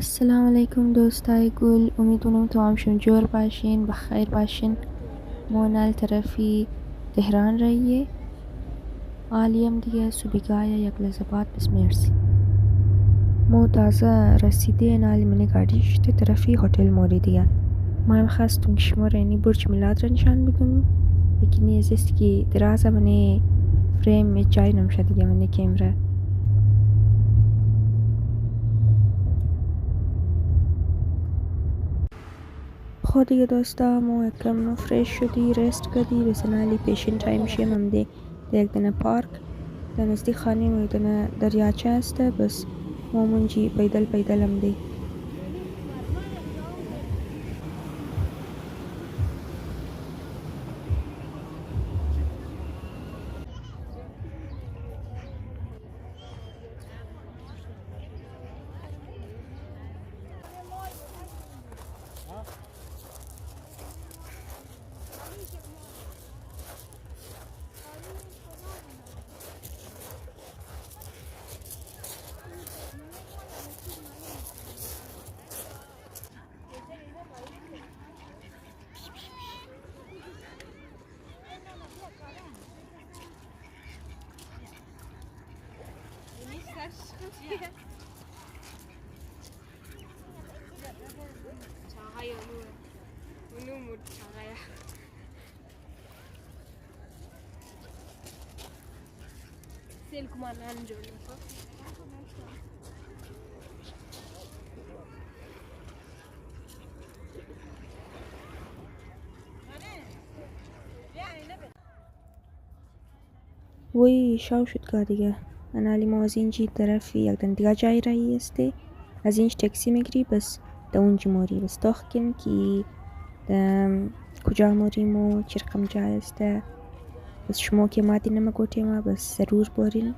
السلام علیکم دوستای گل، امیدوارم تمام جور باشین، بخیر باشین. ما نال طرفی تهران رایه عالیم دیگه صبحگاه یک لحظه بعد بس مرسی. ما تازه رسیده نال من گاڑی شده طرفی هتل موری دیگه. ما خواستم که شما رینی برج میلاد را نشان بدم، لیکن نیست که درازه من فریم جای نمیشه دیگه من کامرا. خب دیگه دوستا ما یکم فرش شدی رست کردی بس نالی پیشین تایم شیم هم دی یک دنه پارک در نزدیک خانه ما یک دنه دریاچه هسته بس ما منجی پیدل هم دی. وی شاو شد که دیگه انالی ما از اینجی طرفی یک دن دیگه جای رایی هسته از اینج تکسی میگیری بس دا اونجی موری بس داخل که کجا موریم و چه رقم جای هسته بس شما که مادی نما گوتی ما بس ضرور بارین.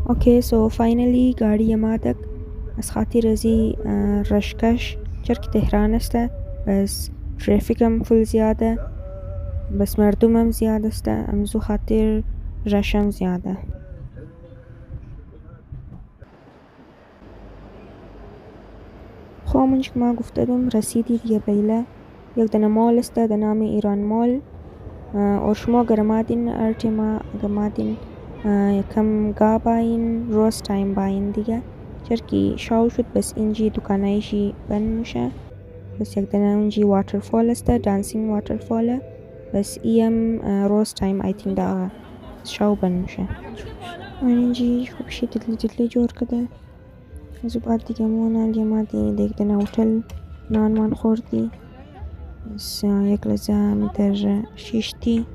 اوکی سو فاینلی گاڑی ما تک از خاطر ازی رشکش چرک تهران استه بس ترافیک هم فل زیاده بس مردم هم زیاد استه امزو خاطر رش هم زیاده. خب منش که ما گفتم رسیدی دیگه بیله یک دنه مال استه ده نام ایران مال اور شما گرمادین ارتما گرمادین یکم گا باین روز تایم باین دیگه چرکی شاو شد بس اینجی دکانایشی بند میشه بس یک دنه اونجی واترفال استه دانسینگ واترفاله بس ایم روز تایم ای تینک دا شاو بند میشه. اینجی خوبشی دلی جور کده از بعد دیگه مونال یه یک دنه هتل نان خوردی بس یک لحظه میتر شیشتی.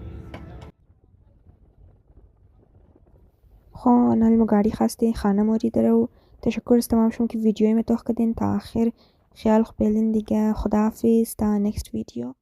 خب نال ما گاڑی خسته خانه موری داره و تشکر از تمام شما که ویدیوی متوخ کردین تا آخر. خیال خوب بیلین دیگه. خداحافظ تا next ویدیو.